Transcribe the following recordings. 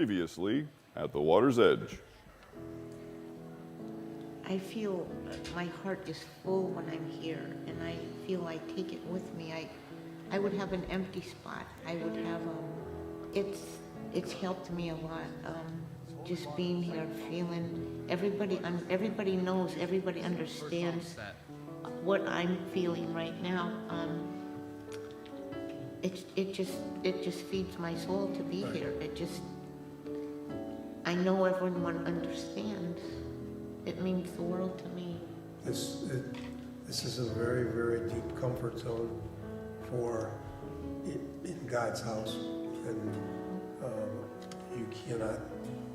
Previously at the Water's Edge. I feel my heart is full when I'm here, and I feel I take it with me. I would have an empty spot. I would have, it's helped me a lot. Just being here, feeling, everybody knows, everybody understands what I'm feeling right now. It just feeds my soul to be here. I know everyone understands. It means the world to me. This is a very, very deep comfort zone for in God's house, and you cannot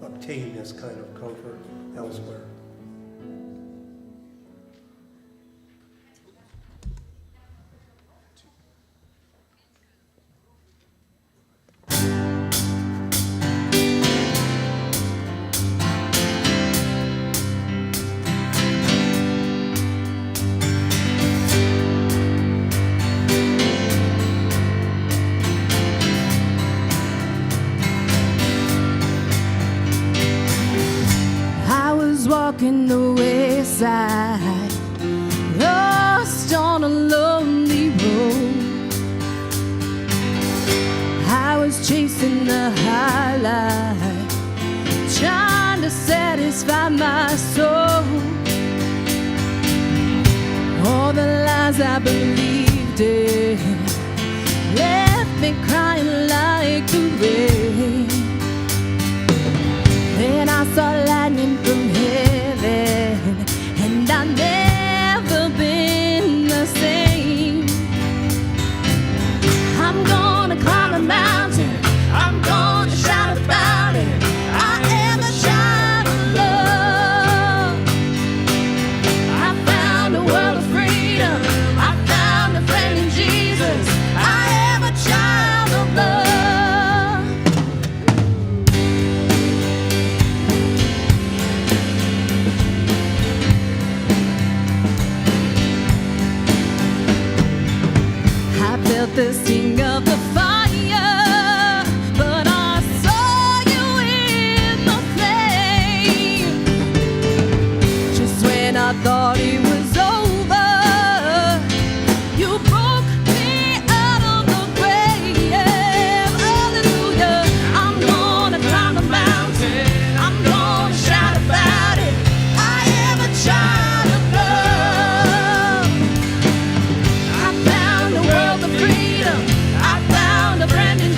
obtain this kind of comfort elsewhere. Walking the wayside, lost on a lonely road. I was chasing the highlight, trying to satisfy my soul. All the lies I believed in left me crying like the rain. Then I saw lightning from heaven, and I've never been the same. I'm gonna climb a mountain, I'm gonna shout about it. I am a child of love. I found a world of freedom, I found a friend in Jesus. I am a child of love. Felt the sting of the fire, but I saw you in the flame. Just when I thought it was over, you broke me out of the grave. Hallelujah. I'm gonna climb a mountain, I'm gonna shout about it. I am a child of love. I found a world of freedom, I found a friend in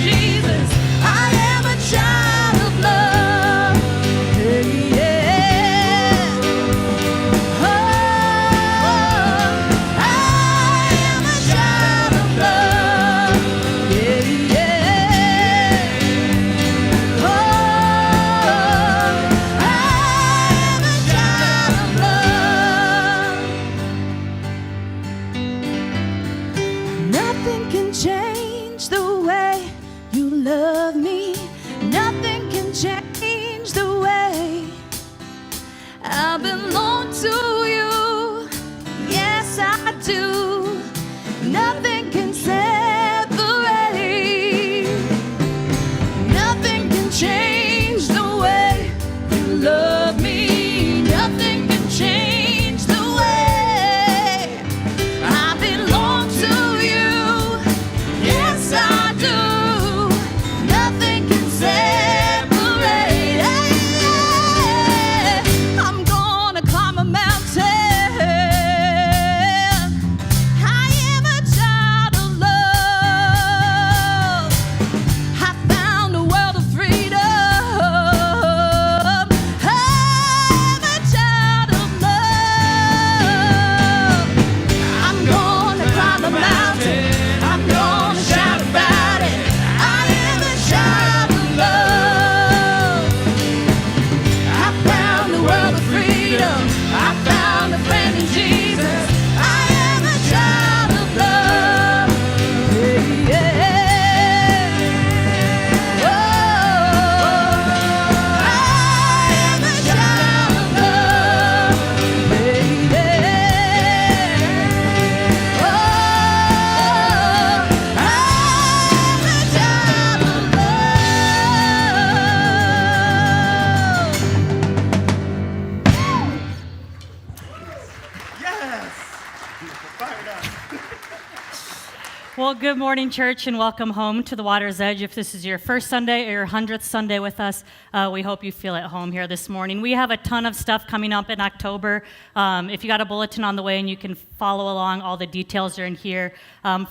Well, good morning, church, and welcome home to the Water's Edge. If this is your first Sunday or your 100th Sunday with us, we hope you feel at home here this morning. We have a ton of stuff coming up in October. If you got a bulletin on the way and you can follow along, all the details are in here.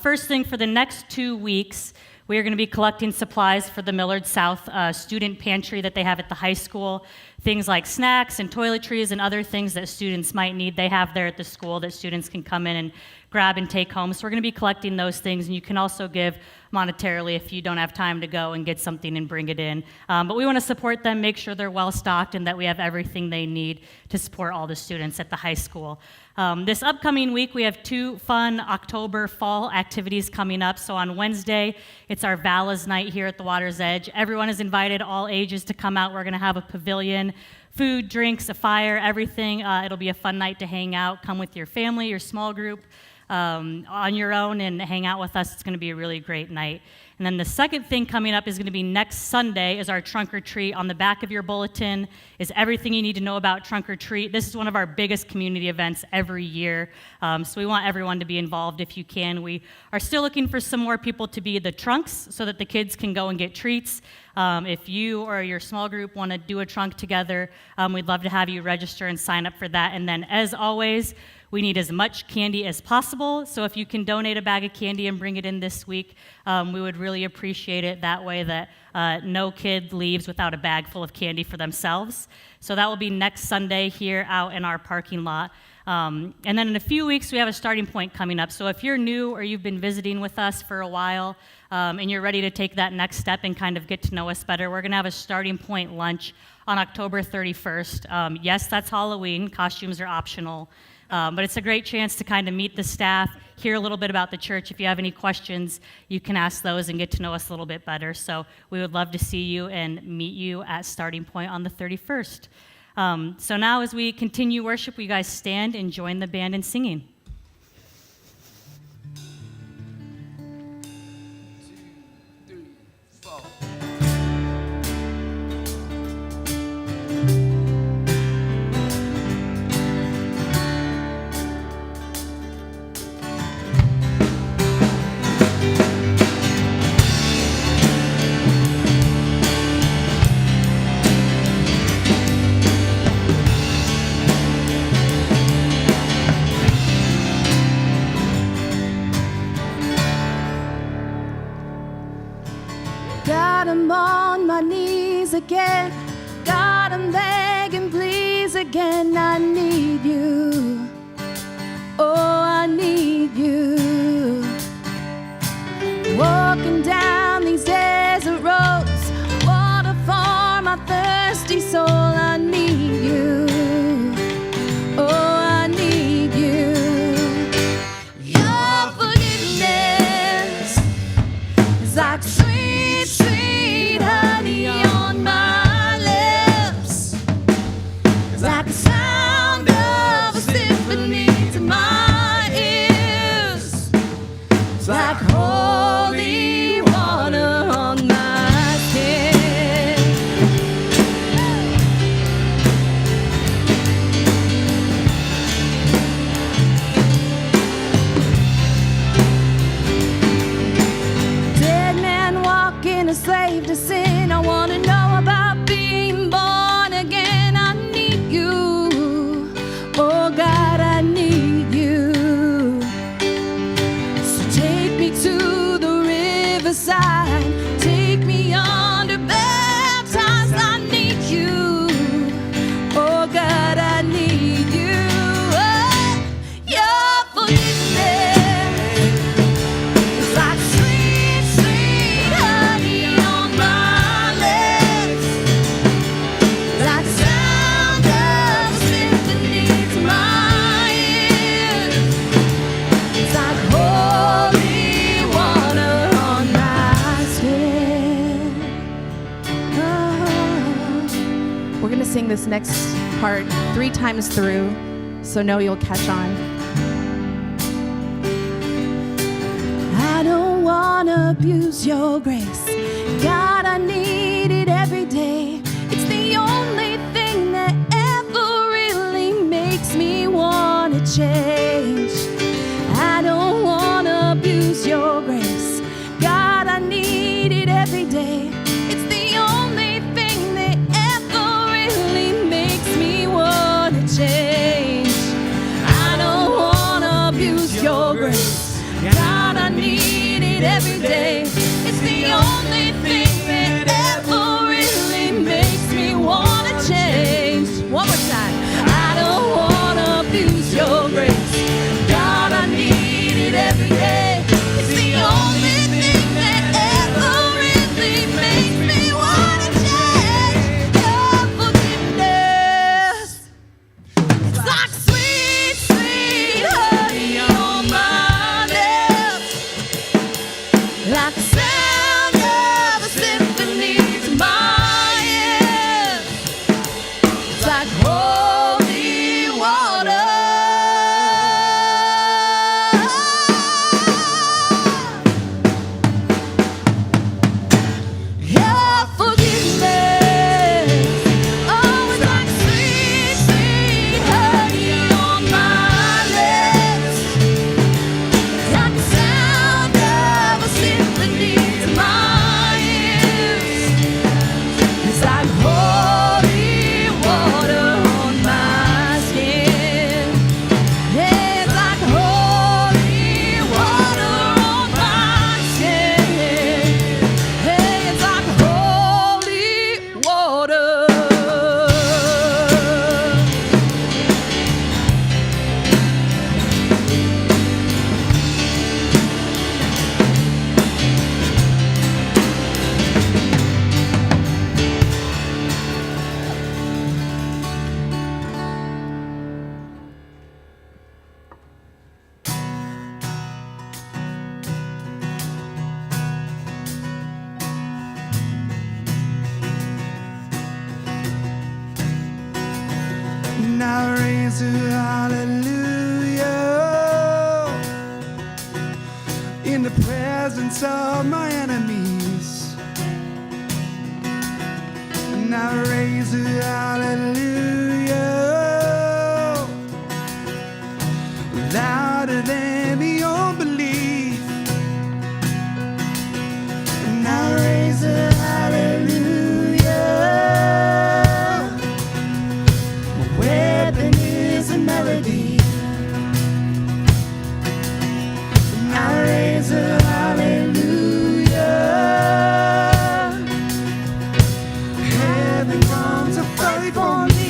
First thing, for the next 2 weeks, we are going to be collecting supplies for the Millard South student pantry that they have at the high school. Things like snacks and toiletries and other things that students might need, they have there at the school that students can come in and grab and take home. So we're going to be collecting those things, and you can also give monetarily if you don't have time to go and get something and bring it in. But we want to support them, make sure they're well stocked, and that we have everything they need to support all the students at the high school. This upcoming week, we have 2 fun October fall activities coming up. So on Wednesday, it's our Valas night here at the Water's Edge. Everyone is invited, all ages, to come out. We're going to have a pavilion, food, drinks, a fire, everything. It'll be a fun night to hang out. Come with your family, your small group, on your own, and hang out with us. It's going to be a really great night. And then the second thing coming up is going to be next Sunday is our trunk or treat. On the back of your bulletin is everything you need to know about trunk or treat. This is one of our biggest community events every year, so we want everyone to be involved if you can. We are still looking for some more people to be the trunks so that the kids can go and get treats. If you or your small group want to do a trunk together, we'd love to have you register and sign up for that. And then, as always, we need as much candy as possible, so if you can donate a bag of candy and bring it in this week, we would really appreciate it. That way that no kid leaves without a bag full of candy for themselves. So that will be next Sunday here out in our parking lot. And then in a few weeks, we have a starting point coming up. So if you're new or you've been visiting with us for a while, and you're ready to take that next step and kind of get to know us better, we're going to have a starting point lunch on October 31st. Yes, that's Halloween. Costumes are optional. But it's a great chance to kind of meet the staff, hear a little bit about the church. If you have any questions, you can ask those and get to know us a little bit better. So we would love to see you and meet you at Starting Point on the 31st. So now as we continue worship, will you guys stand and join the band in singing? God, I'm on my knees again. God, I'm begging, please again. I need you. Oh, I need you. Walking down these desert roads, water for my thirsty soul. I need you. Oh, I need you. Your forgiveness is like sweet, sweet honey on my lips. It's like the sound of a symphony to my ears. It's like holy water on my skin. Dead man walking, a slave to sin. I want to know about being born again. I need you. Oh God, I need you. So take me to the riverside. Take me under, baptized. I need you. Oh God, I need you. Oh, your forgiveness is like sweet, sweet honey on my lips. Like the sound of a symphony to my ears. It's like holy water on my skin. Oh. We're gonna sing this next part 3 times through, so know you'll catch on. I don't wanna abuse your grace. God, I need it every day. It's the only thing that ever really makes me wanna change. I don't wanna abuse your grace. day. It's the only thing that ever really makes me wanna change. One more time. I don't wanna abuse your grace. God, I need it every day. It's the only thing that ever really makes me wanna change. Your forgiveness. It's like sweet, sweet honey on my lips, like the sound of a symphony to my ears. It's like holy water. Your forgiveness, oh, it's like sweet, sweet honey on my lips, like the sound of a symphony to my ears. It's like holy water on my skin. It's like holy water on my skin. It's like holy water. And I raise a hallelujah in the presence of my enemies. And I raise a hallelujah louder than the unbelief. And I raise a hallelujah. My weapon is a melody. And I raise a hallelujah. Heaven comes to fight for me.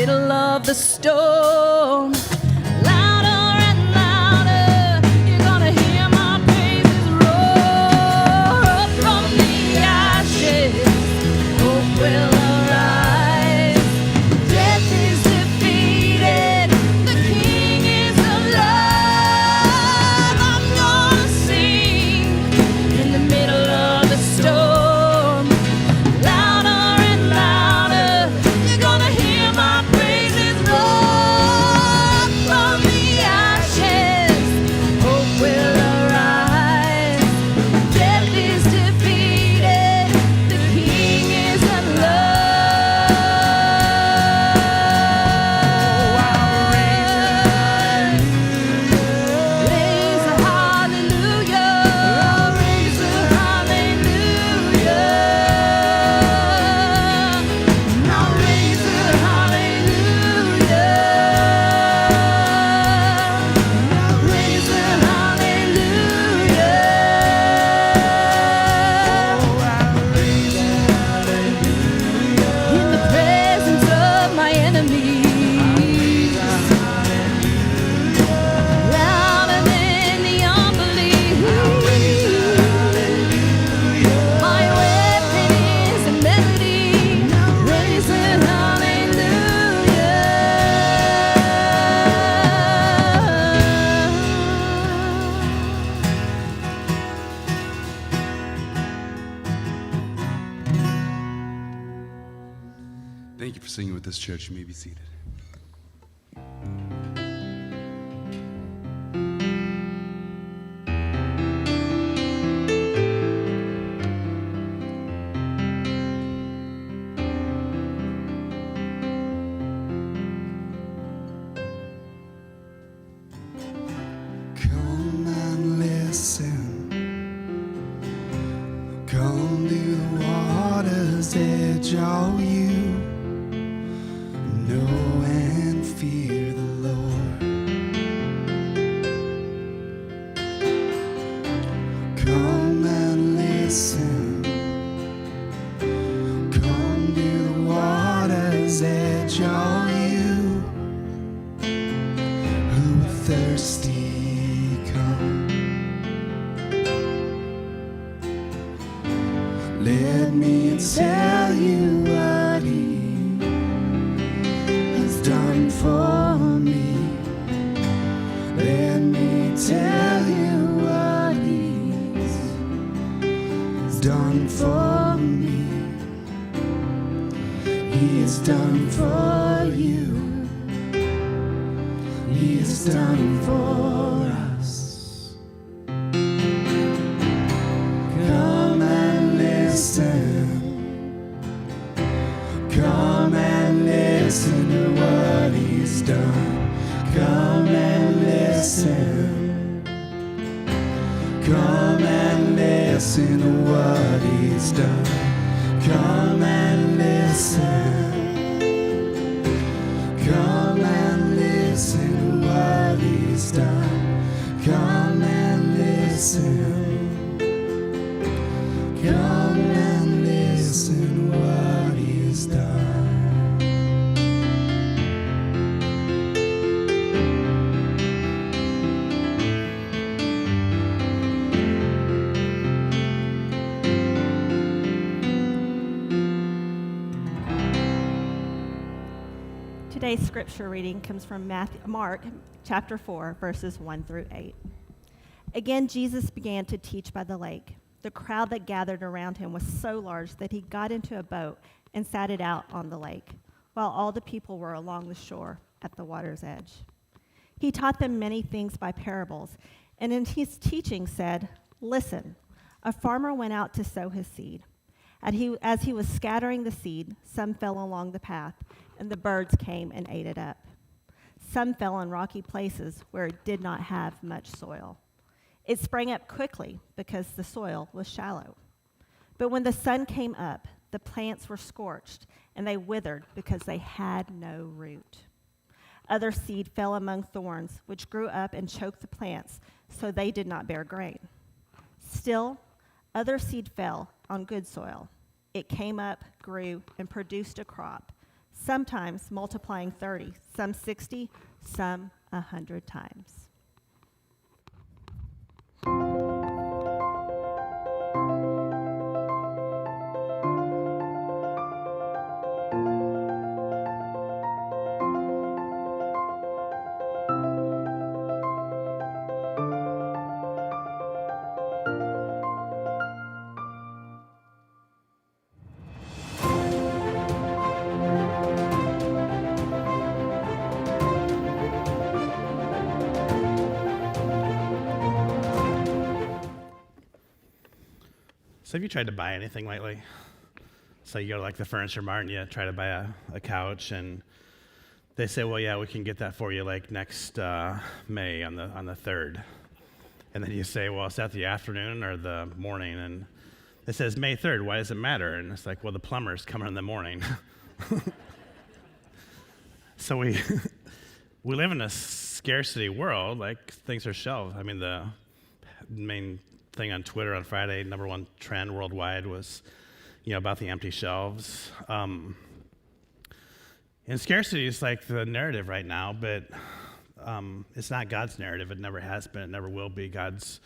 middle of the storm. Louder and louder, you're gonna hear my praises roar. Up from the ashes, hope will arise. Death is defeated, the King is alive. I'm gonna sing in the middle of the storm. Louder and louder, you're gonna hear my praises roar. From the ashes, hope will arise. Death is defeated, the King is alive. Raise a hallelujah. Raise a hallelujah. Now raise a hallelujah. Now raise a hallelujah. In the presence of my enemies. Louder than the unbelief. My weapon is a melody. Raising Thank you for singing with this church. You may be seated. Come and listen. Come to the water's edge, all you know and fear the Lord. Come and listen. Come to the water's edge, all you who are thirsty, come. Let me tell you what He has done for me. Let me tell you what He's done for me. He has done for you. He has done for us. Come and listen. Come and listen to what He's done. Come and listen. Come and listen to what He's done. Come and listen. Come and listen to what He's done. Come and listen. Come and listen to what He's done. Today's scripture reading comes from Mark chapter 4, verses 1 through 8. Again, Jesus began to teach by the lake. The crowd that gathered around him was so large that he got into a boat and sat it out on the lake, while all the people were along the shore at the water's edge. He taught them many things by parables, and in his teaching said, "Listen, a farmer went out to sow his seed. As he was scattering the seed, some fell along the path, and the birds came and ate it up. Some fell in rocky places where it did not have much soil. It sprang up quickly because the soil was shallow. But when the sun came up, the plants were scorched, and they withered because they had no root. Other seed fell among thorns, which grew up and choked the plants, so they did not bear grain. Still, other seed fell on good soil. It came up, grew, and produced a crop, sometimes multiplying 30, some 60, some 100 times. So have you tried to buy anything lately? So you go to like the Furniture Mart and you try to buy a couch, and they say, well, yeah, we can get that for you like next May on the 3rd. And then you say, well, is that the afternoon or the morning? And it says May 3rd. Why does it matter? And it's like, well, the plumber's coming in the morning. So we live in a scarcity world. Like, things are shelved. I mean, the main thing on Twitter on Friday, number one trend worldwide was, about the empty shelves. And scarcity is like the narrative right now, but it's not God's narrative. It never has been. It never will be. God's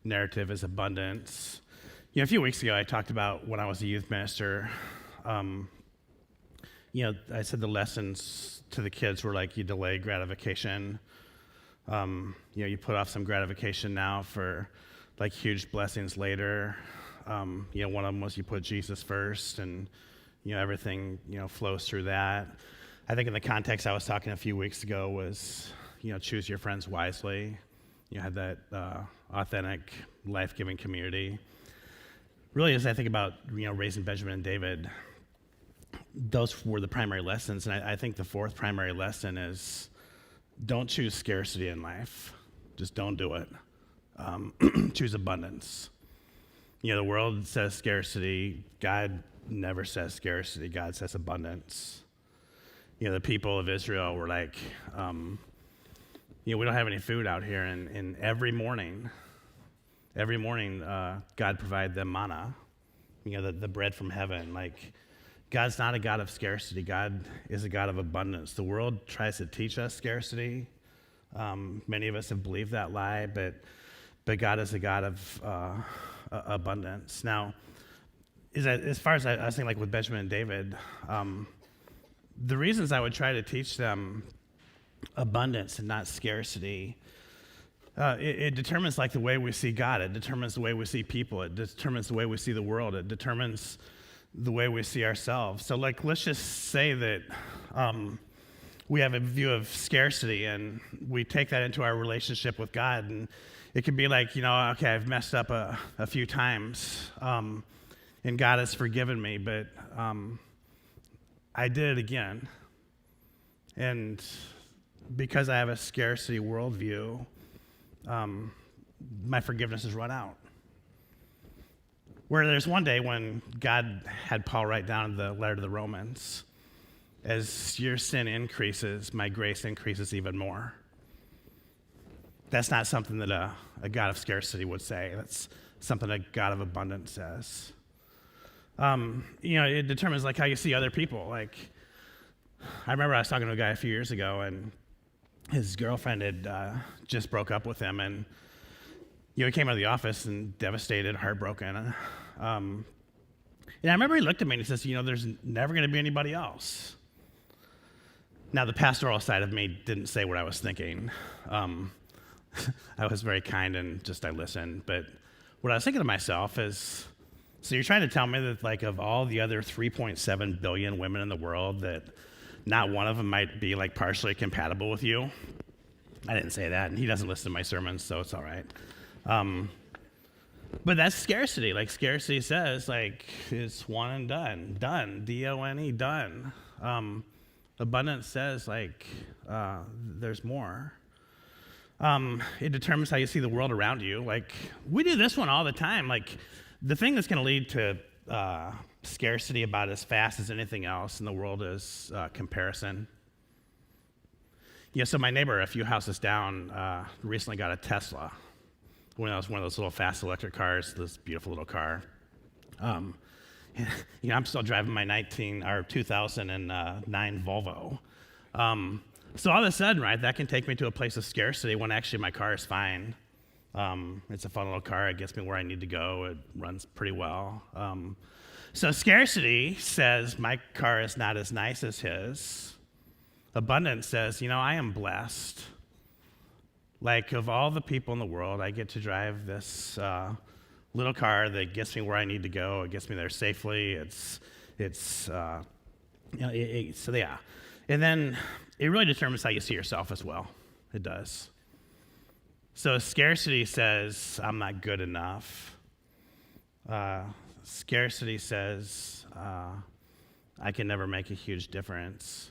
narrative is abundance. A few weeks ago, I talked about when I was a youth minister. I said the lessons to the kids were like, you delay gratification. You put off some gratification now for like huge blessings later. One of them was you put Jesus first, and everything flows through that. I think in the context I was talking a few weeks ago was choose your friends wisely. Have that authentic, life-giving community. Really, as I think about raising Benjamin and David, those were the primary lessons, and I think the fourth primary lesson is don't choose scarcity in life. Just don't do it. Choose abundance. The world says scarcity. God never says scarcity. God says abundance. The people of Israel were like, we don't have any food out here. And every morning, God provided them manna, the bread from heaven. Like, God's not a God of scarcity. God is a God of abundance. The world tries to teach us scarcity. Many of us have believed that lie, but God is a God of abundance. Now, as far as I was thinking, like with Benjamin and David, the reasons I would try to teach them abundance and not scarcity, it determines like the way we see God. It determines the way we see people. It determines the way we see the world. It determines the way we see ourselves. So like, let's just say that we have a view of scarcity and we take that into our relationship with God, and it could be like, okay, I've messed up a few times, and God has forgiven me, but I did it again. And because I have a scarcity worldview, my forgiveness has run out. Where there's one day when God had Paul write down the letter to the Romans, as your sin increases, my grace increases even more. That's not something that a God of scarcity would say. That's something a God of abundance says. It determines like how you see other people. Like, I remember I was talking to a guy a few years ago, and his girlfriend had just broke up with him, and he came out of the office and devastated, heartbroken. And I remember he looked at me and he says, there's never going to be anybody else. Now, the pastoral side of me didn't say what I was thinking. I was very kind and I listened. But what I was thinking to myself is, so you're trying to tell me that, like, of all the other 3.7 billion women in the world, that not one of them might be, like, partially compatible with you? I didn't say that, and he doesn't listen to my sermons, so it's all right. But that's scarcity. Like, scarcity says, like, it's one and done. Done. D-O-N-E, done. Abundance says, like, there's more. It determines how you see the world around you. Like, we do this one all the time. Like, the thing that's going to lead to scarcity about as fast as anything else in the world is comparison. So my neighbor a few houses down recently got a Tesla. One of those little fast electric cars, this beautiful little car. I'm still driving my 2009 Volvo. So all of a sudden, right, that can take me to a place of scarcity when actually my car is fine. It's a fun little car. It gets me where I need to go. It runs pretty well. So scarcity says my car is not as nice as his. Abundance says, I am blessed. Like, of all the people in the world, I get to drive this little car that gets me where I need to go. It gets me there safely. So yeah. And then it really determines how you see yourself as well. It does. So scarcity says, I'm not good enough. Scarcity says, I can never make a huge difference.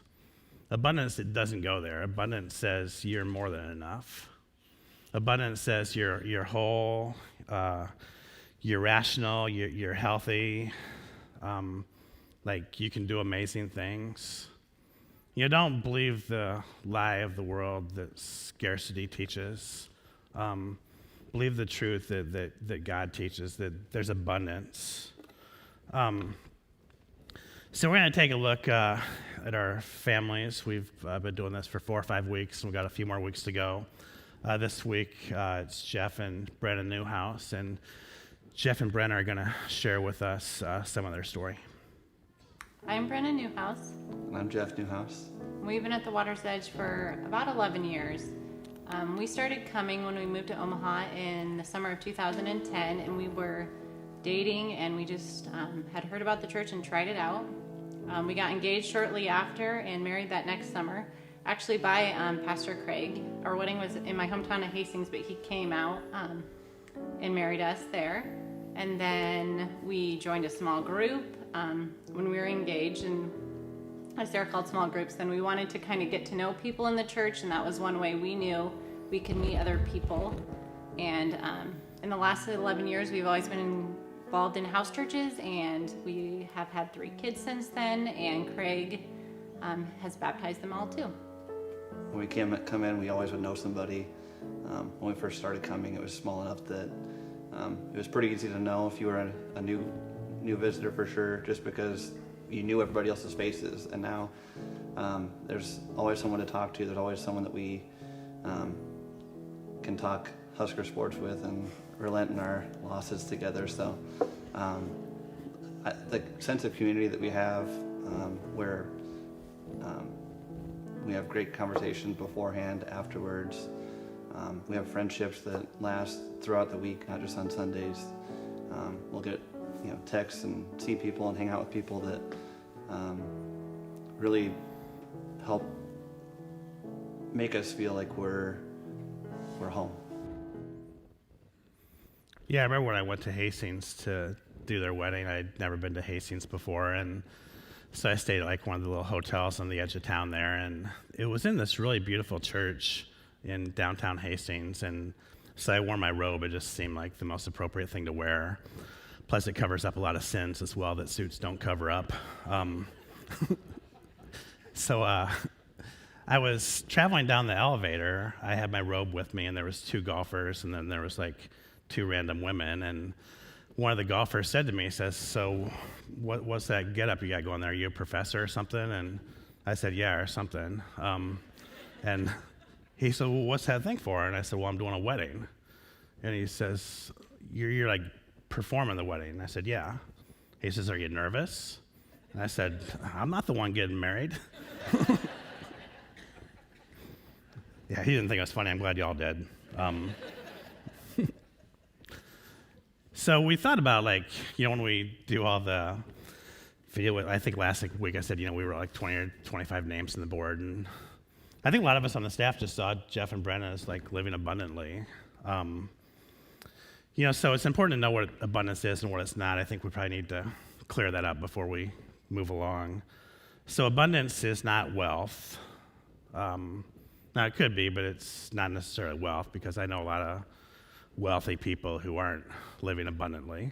Abundance, it doesn't go there. Abundance says, you're more than enough. Abundance says you're whole, you're rational, you're healthy, like you can do amazing things. Don't believe the lie of the world that scarcity teaches. Believe the truth that God teaches, that there's abundance. So we're going to take a look at our families. We've been doing this for 4 or 5 weeks, and we've got a few more weeks to go. This week, it's Jeff and Brenna Newhouse, and Jeff and Brenna are going to share with us some of their story. I'm Brenna Newhouse. And I'm Jeff Newhouse. We've been at the Water's Edge for about 11 years. We started coming when we moved to Omaha in the summer of 2010, and we were dating, and we just had heard about the church and tried it out. We got engaged shortly after and married that next summer, actually by Pastor Craig. Our wedding was in my hometown of Hastings, but he came out and married us there. And then we joined a small group when we were engaged, and as they're called small groups, then we wanted to kind of get to know people in the church, and that was one way we knew we could meet other people. And in the last 11 years, we've always been involved in house churches, and we have had 3 kids since then, and Craig has baptized them all too. When we come in, we always would know somebody. When we first started coming, it was small enough that it was pretty easy to know if you were a new visitor for sure, just because you knew everybody else's faces. And now there's always someone to talk to. There's always someone that we can talk Husker sports with and relent in our losses together. So the sense of community that we have, where we have great conversations beforehand, afterwards. We have friendships that last throughout the week, not just on Sundays. We'll get texts and see people and hang out with people that really help make us feel like we're home. Yeah, I remember when I went to Hastings to do their wedding. I'd never been to Hastings before, and so I stayed at like one of the little hotels on the edge of town there, and it was in this really beautiful church in downtown Hastings, and so I wore my robe. It just seemed like the most appropriate thing to wear. Plus, it covers up a lot of sins as well that suits don't cover up. So I was traveling down the elevator. I had my robe with me, and there was 2 golfers, and then there was like 2 random women, and one of the golfers said to me, he says, so what's that get-up you got going there? Are you a professor or something? And I said, yeah, or something. And he said, well, what's that thing for? And I said, well, I'm doing a wedding. And he says, you're like performing the wedding. And I said, yeah. He says, are you nervous? And I said, I'm not the one getting married. Yeah, he didn't think it was funny. I'm glad y'all did. So we thought about, like, when we do all the video, I think last week I said, we were like 20 or 25 names on the board. And I think a lot of us on the staff just saw Jeff and Brenna as like living abundantly. So it's important to know what abundance is and what it's not. I think we probably need to clear that up before we move along. So abundance is not wealth. Now it could be, but it's not necessarily wealth, because I know a lot of wealthy people who aren't living abundantly.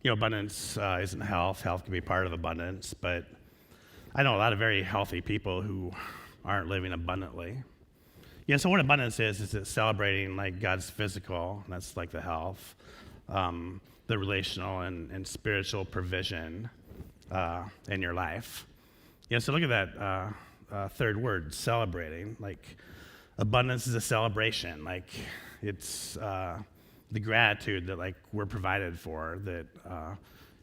Abundance isn't health. Health can be part of abundance, but I know a lot of very healthy people who aren't living abundantly. So what abundance is it's celebrating like God's physical, and that's like the health. the relational and spiritual provision in your life. So look at that third word, celebrating. Like, abundance is a celebration. Like, it's the gratitude that, like, we're provided for, that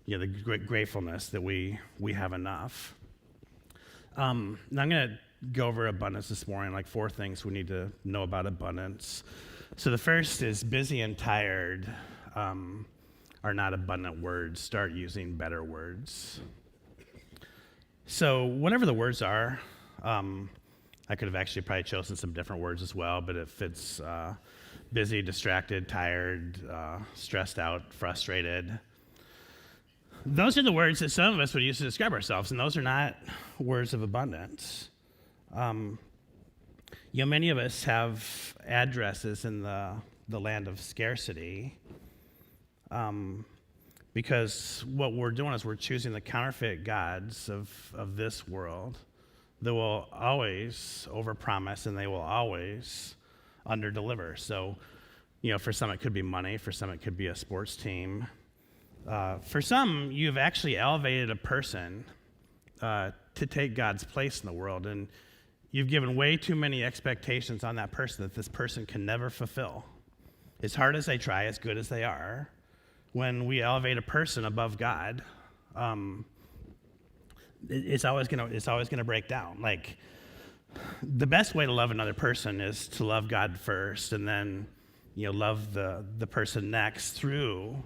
the gratefulness that we have enough. Now I'm going to go over abundance this morning, like 4 things we need to know about abundance. So the first is busy and tired are not abundant words. Start using better words. So whatever the words are, I could have actually probably chosen some different words as well, but it fits busy, distracted, tired, stressed out, frustrated. Those are the words that some of us would use to describe ourselves, and those are not words of abundance. Many of us have addresses in the land of scarcity, because what we're doing is we're choosing the counterfeit gods of this world that will always overpromise and they will always underdeliver. So, for some it could be money, for some it could be a sports team. For some, you've actually elevated a person to take God's place in the world, and you've given way too many expectations on that person that this person can never fulfill. As hard as they try, as good as they are, when we elevate a person above God, it's always gonna break down. Like, the best way to love another person is to love God first, and then love the person next through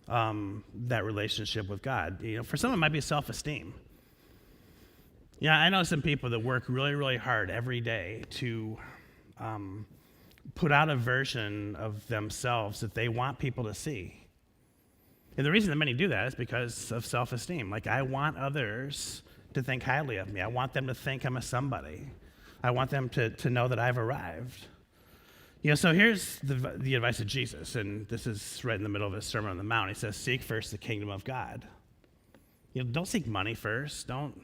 that relationship with God. For some it might be self-esteem. I know some people that work really, really hard every day to put out a version of themselves that they want people to see. And the reason that many do that is because of self-esteem. Like, I want others to think highly of me. I want them to think I'm a somebody. I want them to know that I've arrived. So here's the advice of Jesus, and this is right in the middle of his Sermon on the Mount. He says, seek first the kingdom of God. Don't seek money first. Don't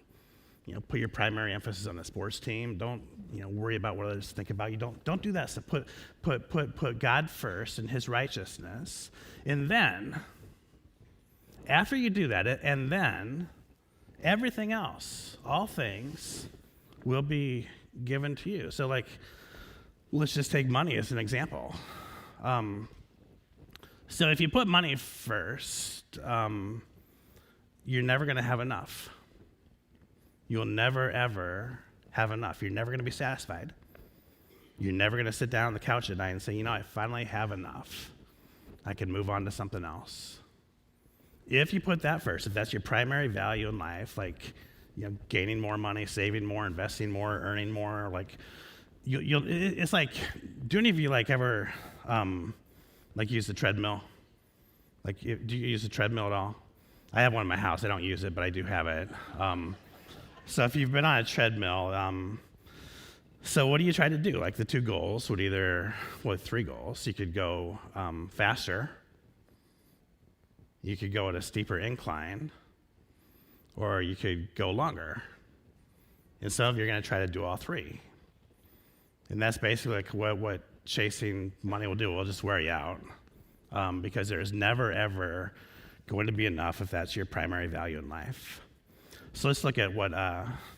put your primary emphasis on the sports team. Don't worry about what others think about you. Don't do that. So put God first and his righteousness, and then after you do that, and then everything else, all things, will be given to you. So, like, let's just take money as an example. So if you put money first, you're never going to have enough. You'll never, ever have enough. You're never going to be satisfied. You're never going to sit down on the couch at night and say, I finally have enough. I can move on to something else. If you put that first, if that's your primary value in life, like, gaining more money, saving more, investing more, earning more, like, it's like, do any of you ever use the treadmill? Like, do you use the treadmill at all? I have one in my house. I don't use it, but I do have it. So if you've been on a treadmill, so what do you try to do? Like, the 2 goals would either, 3 goals. You could go faster. You could go at a steeper incline, or you could go longer. And some of you are going to try to do all 3. And that's basically like what chasing money will do. It will just wear you out, because there's never, ever going to be enough if that's your primary value in life. So let's look at what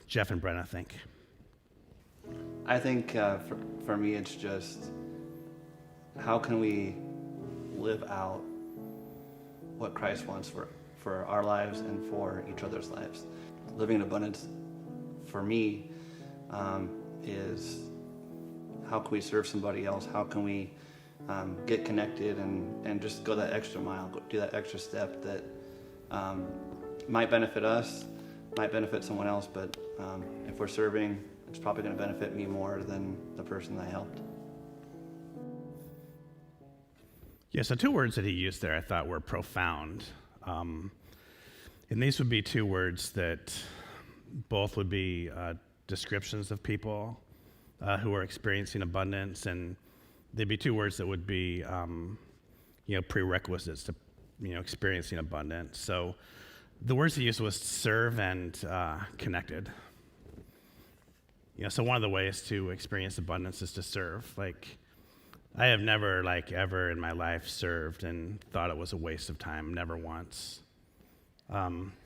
Jeff and Brenna think. I think for me, it's just, how can we live out what Christ wants for our lives and for each other's lives? Living in abundance, for me, is, how can we serve somebody else? How can we get connected and just go that extra mile, do that extra step that might benefit us, might benefit someone else, but if we're serving, it's probably going to benefit me more than the person I helped. Yeah, so 2 words that he used there I thought were profound. And these would be 2 words that both would be descriptions of people who are experiencing abundance, and they'd be 2 words that would be prerequisites to experiencing abundance. So the words he used was serve and connected. So one of the ways to experience abundance is to serve. Like, I have never, like, ever in my life served and thought it was a waste of time, never once.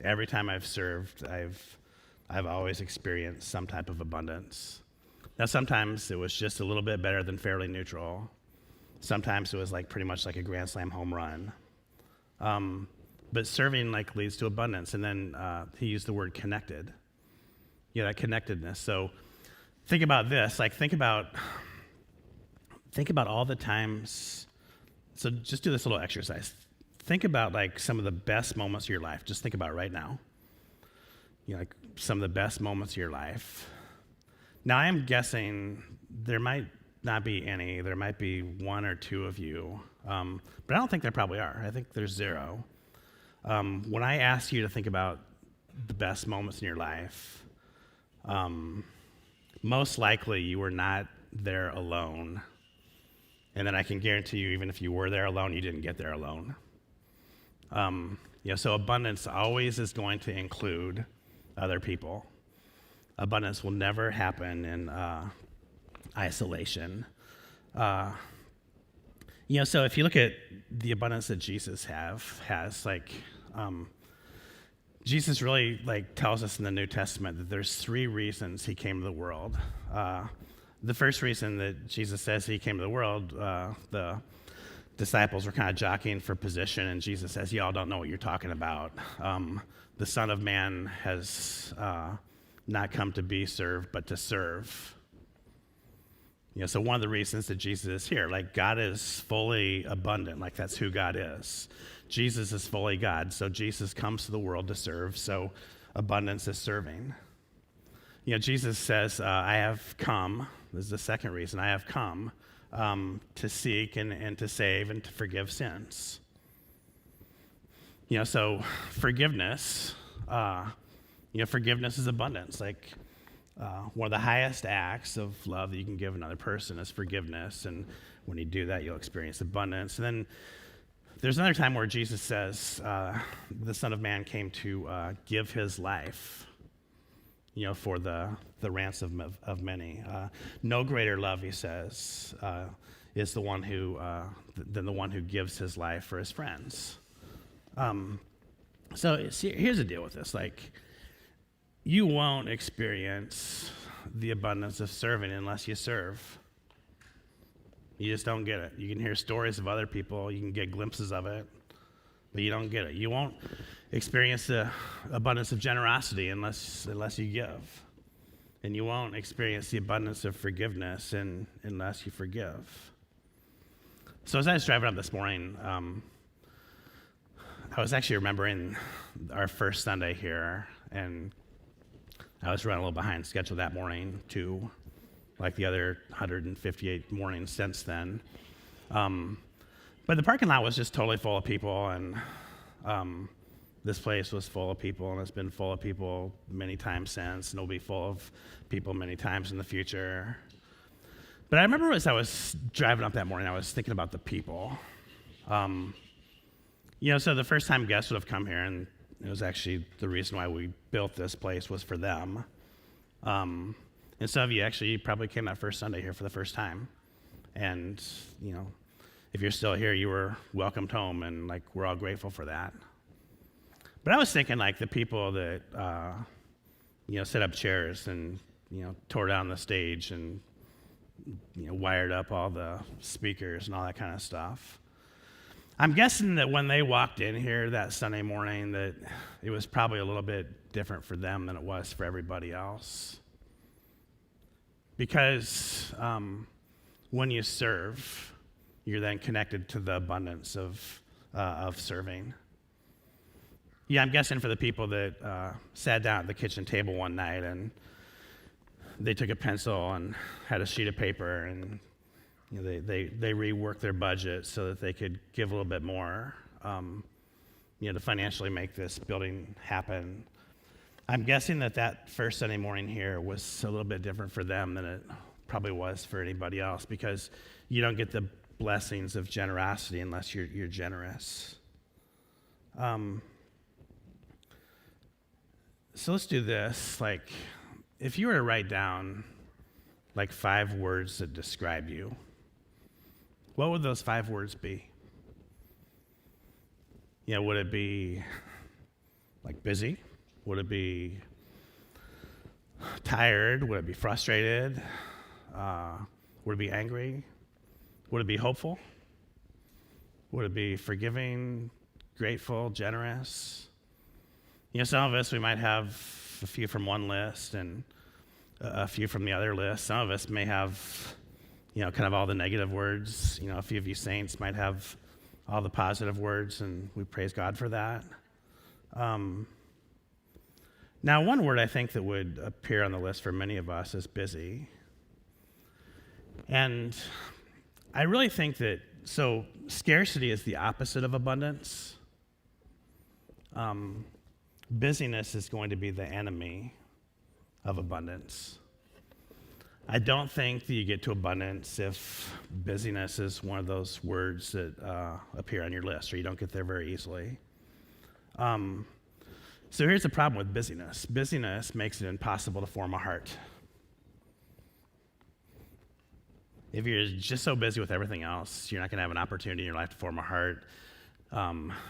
Every time I've served, I've always experienced some type of abundance. Now, sometimes it was just a little bit better than fairly neutral. Sometimes it was like pretty much like a grand slam home run. But serving like leads to abundance. And then he used the word connected. Yeah, that connectedness. So think about this. Like think about all the times. So just do this little exercise. Think about like some of the best moments of your life. Just think about it right now. You know, like some of the best moments of your life. Now I am guessing there might not be any. There might be one or two of you. But I don't think there probably are. I think there's zero. When I asked you to think about the best moments in your life, most likely you were not there alone. And then I can guarantee you, even if you were there alone, you didn't get there alone. So abundance always is going to include other people. Abundance will never happen in isolation. So if you look at the abundance that Jesus has, Jesus really tells us in the New Testament that there's 3 reasons he came to the world. The first reason that Jesus says he came to the world, the disciples were kind of jockeying for position, and Jesus says, y'all don't know what you're talking about. The Son of Man has not come to be served, but to serve. So one of the reasons that Jesus is here, God is fully abundant, that's who God is. Jesus is fully God, so Jesus comes to the world to serve, so abundance is serving. Jesus says, I have come, this is the second reason, I have come to seek and to save and to forgive sins. So forgiveness, forgiveness is abundance. One of the highest acts of love that you can give another person is forgiveness, and when you do that, you'll experience abundance. And then there's another time where Jesus says the Son of Man came to give his life, for the ransom of many. No greater love, he says, is the one who than the one who gives his life for his friends. So here's the deal with this: you won't experience the abundance of serving unless you serve. You just don't get it. You can hear stories of other people, you can get glimpses of it, but you don't get it. You won't experience the abundance of generosity unless you give. And you won't experience the abundance of forgiveness unless you forgive. So as I was driving up this morning, I was actually remembering our first Sunday here, and I was running a little behind schedule that morning too, like the other 158 mornings since then. But the parking lot was just totally full of people, and this place was full of people, and it's been full of people many times since, and it'll be full of people many times in the future. But I remember as I was driving up that morning, I was thinking about the people. So the first time guests would have come here, and it was actually the reason why we built this place was for them. And some of you actually probably came that first Sunday here for the first time. And, if you're still here, you were welcomed home, and we're all grateful for that. But I was thinking the people that, set up chairs and, tore down the stage and, wired up all the speakers and all that kind of stuff. I'm guessing that when they walked in here that Sunday morning that it was probably a little bit different for them than it was for everybody else. Because when you serve, you're then connected to the abundance of serving. Yeah, I'm guessing for the people that sat down at the kitchen table one night and they took a pencil and had a sheet of paper and they reworked their budget so that they could give a little bit more, to financially make this building happen. I'm guessing that first Sunday morning here was a little bit different for them than it probably was for anybody else, because you don't get the blessings of generosity unless you're generous. So let's do this. If you were to write down 5 words that describe you, what would those 5 words be? Would it be like busy? Would it be tired? Would it be frustrated? Would it be angry? Would it be hopeful? Would it be forgiving, grateful, generous? Some of us, we might have a few from one list and a few from the other list. Some of us may have, kind of all the negative words. A few of you saints might have all the positive words, and we praise God for that. Now, one word I think that would appear on the list for many of us is busy. And I really think that, scarcity is the opposite of abundance. Busyness is going to be the enemy of abundance. I don't think that you get to abundance if busyness is one of those words that appear on your list, or you don't get there very easily. So here's the problem with busyness. Busyness makes it impossible to form a heart. If you're just so busy with everything else, you're not going to have an opportunity in your life to form a heart.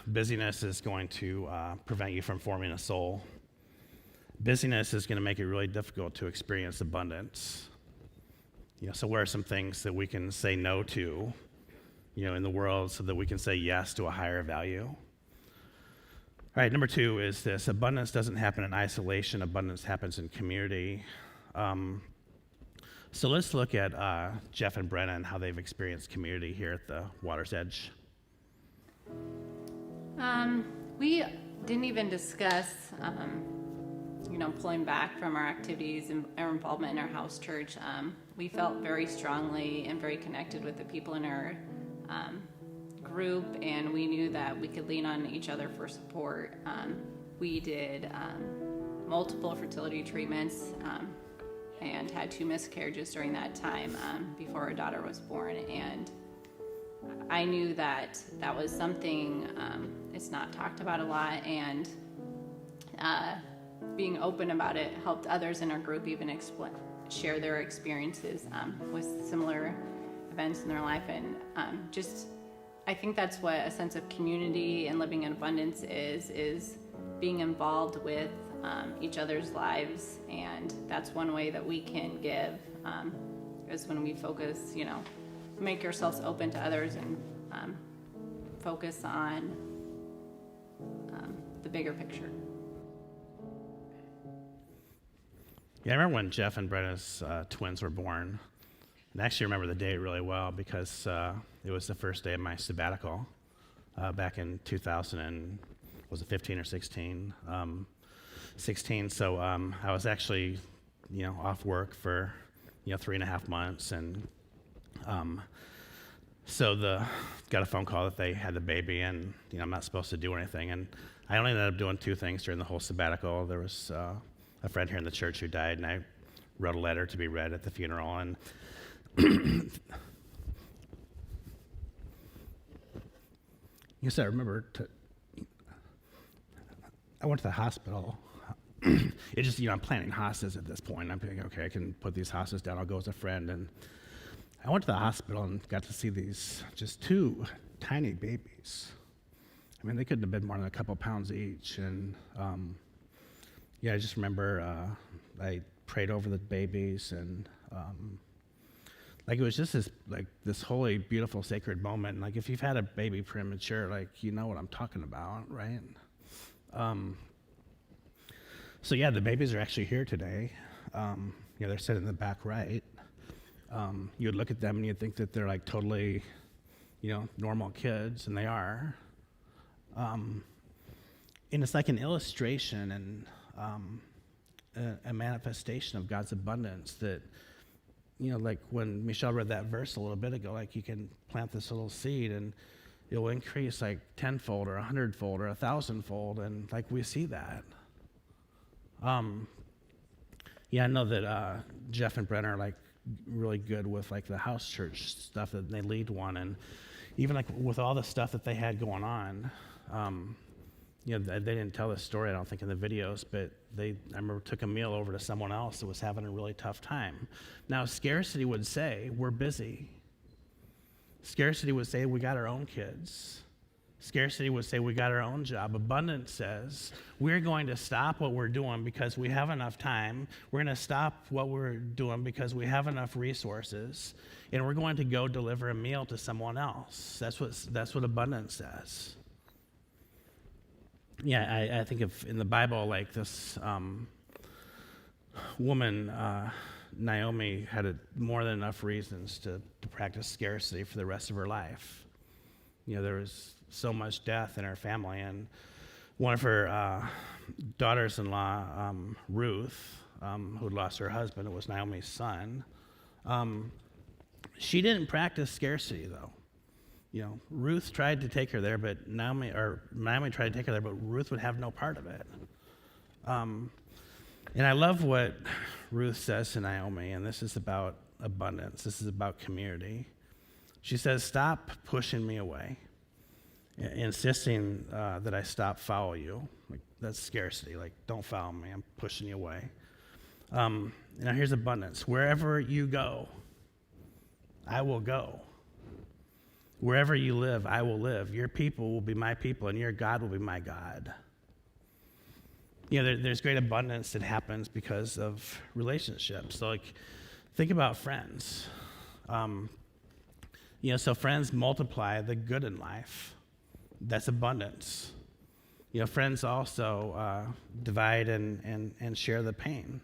Busyness is going to prevent you from forming a soul. Busyness is going to make it really difficult to experience abundance. So what are some things that we can say no to, in the world so that we can say yes to a higher value? All right, number 2 is this. Abundance doesn't happen in isolation. Abundance happens in community. So let's look at Jeff and Brenna and how they've experienced community here at the Water's Edge. We didn't even discuss, pulling back from our activities and our involvement in our house church. We felt very strongly and very connected with the people in our group, and we knew that we could lean on each other for support. We did multiple fertility treatments and had 2 miscarriages during that time before our daughter was born, and I knew that that was something it's not talked about a lot, and being open about it helped others in our group even share their experiences with similar events in their life, and I think that's what a sense of community and living in abundance is being involved with each other's lives, and that's one way that we can give is when we focus, make ourselves open to others and focus on the bigger picture. Yeah, I remember when Jeff and Brenna's twins were born. And I actually remember the date really well because it was the first day of my sabbatical back in 2000 and was it 15 or 16? 16. So I was actually, off work for 3.5 months, and so got a phone call that they had the baby, and I'm not supposed to do anything, and I only ended up doing 2 things during the whole sabbatical. There was a friend here in the church who died, and I wrote a letter to be read at the funeral, and yes, I remember I went to the hospital. It just, I'm planning hostas at this point. I'm thinking, okay, I can put these hostas down. I'll go as a friend. And I went to the hospital and got to see these just 2 tiny babies. I mean, they couldn't have been more than a couple pounds each. And I just remember I prayed over the babies, and it was just this holy, beautiful, sacred moment. And if you've had a baby premature, you know what I'm talking about, right? So the babies are actually here today. They're sitting in the back right. You'd look at them and you'd think that they're totally, normal kids, and they are. And it's like an illustration and a manifestation of God's abundance that, when Michelle read that verse a little bit ago, you can plant this little seed and it will increase 10-fold or 100-fold or 1,000-fold, and we see that. I know that Jeff and Brenna are really good with the house church stuff, that they lead one, and even with all the stuff that they had going on, they didn't tell this story, I don't think, in the videos, but I remember took a meal over to someone else that was having a really tough time. Now, scarcity would say, we're busy. Scarcity would say we got our own kids. Scarcity would say we got our own job. Abundance says we're going to stop what we're doing because we have enough time. We're going to stop what we're doing because we have enough resources, and we're going to go deliver a meal to someone else. That's what abundance says. Yeah, I think of in the Bible, like this woman, Naomi, had more than enough reasons to practice scarcity for the rest of her life. There was so much death in her family, and one of her daughters-in-law, Ruth, who'd lost her husband, it was Naomi's son, she didn't practice scarcity, though. Ruth tried to take her there, but Naomi tried to take her there, but Ruth would have no part of it. And I love what Ruth says to Naomi, and this is about abundance. This is about community. She says, "Stop pushing me away, insisting that I stop follow you." Like, that's scarcity. Like, don't follow me. I'm pushing you away. Now here's abundance. Wherever you go, I will go. Wherever you live, I will live. Your people will be my people, and your God will be my God. There's great abundance that happens because of relationships. So, think about friends. So friends multiply the good in life. That's abundance. Friends also divide and share the pain.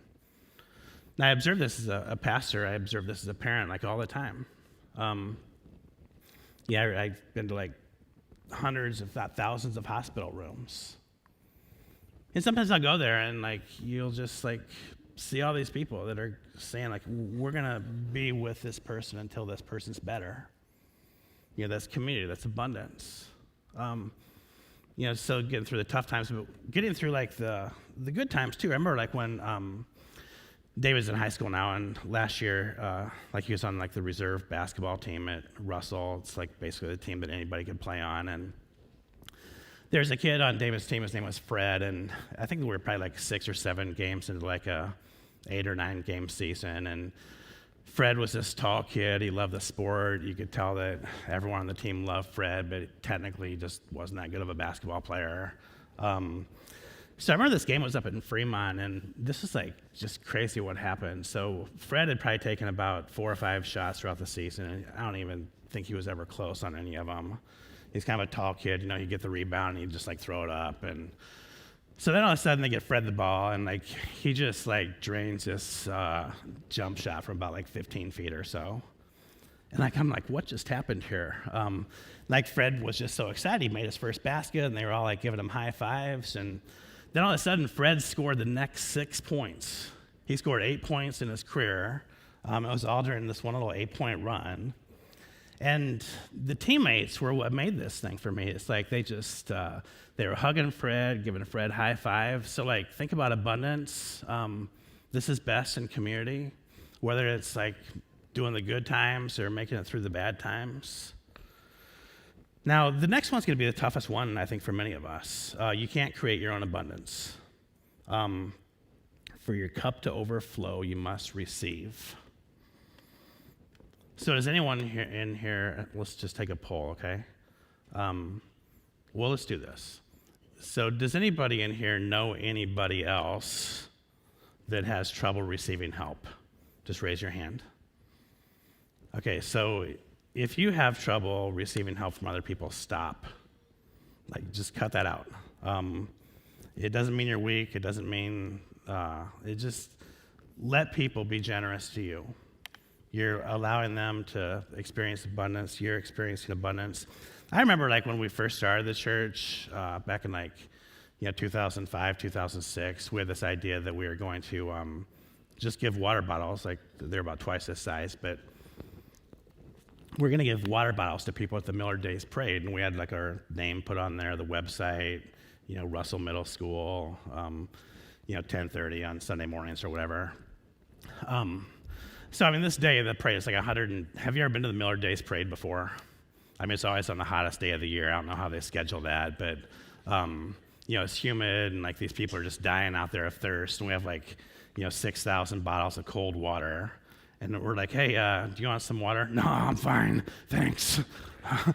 Now, I observe this as a pastor. I observe this as a parent, all the time. I've been to hundreds, if not thousands, of hospital rooms. And sometimes I'll go there and you'll just see all these people that are saying we're going to be with this person until this person's better. That's community, that's abundance. So getting through the tough times, but getting through the good times too. I remember when David's in high school now, and last year, he was on the reserve basketball team at Russell. It's basically the team that anybody could play on. And there's a kid on David's team. His name was Fred, and I think we were probably 6 or 7 games into a 8 or 9 game season. And Fred was this tall kid. He loved the sport. You could tell that everyone on the team loved Fred, but technically he just wasn't that good of a basketball player. So I remember this game was up in Fremont, and this is just crazy what happened. So Fred had probably taken about 4 or 5 shots throughout the season, and I don't even think he was ever close on any of them. He's kind of a tall kid, he'd get the rebound and he'd just throw it up. And so then all of a sudden they get Fred the ball, and he just drains this jump shot from about 15 feet or so. And I'm what just happened here? Fred was just so excited. He made his first basket, and they were all giving him high fives. And then all of a sudden, Fred scored the next 6 points. He scored 8 points in his career. It was all during this one little 8-point run. And the teammates were what made this thing for me. It's they were hugging Fred, giving Fred high fives. So think about abundance. This is best in community, whether it's doing the good times or making it through the bad times. Now, the next one's going to be the toughest one, I think, for many of us. You can't create your own abundance. For your cup to overflow, you must receive. So does anyone in here, let's just take a poll, okay? Let's do this. So does anybody in here know anybody else that has trouble receiving help? Just raise your hand. Okay, so if you have trouble receiving help from other people, stop. Just cut that out. It doesn't mean you're weak. It doesn't mean, it just let people be generous to you. You're allowing them to experience abundance. You're experiencing abundance. I remember when we first started the church back in 2005, 2006, we had this idea that we were going to just give water bottles. They're about twice this size, but we're going to give water bottles to people at the Miller Days Parade. And we had our name put on there, the website, Russell Middle School, 10:30 on Sunday mornings or whatever. So, this day of the parade is 100. Have you ever been to the Miller Days Parade before? It's always on the hottest day of the year. I don't know how they schedule that, but, it's humid, and these people are just dying out there of thirst. And we have 6,000 bottles of cold water. And we're like, hey, do you want some water? No, I'm fine, thanks. If I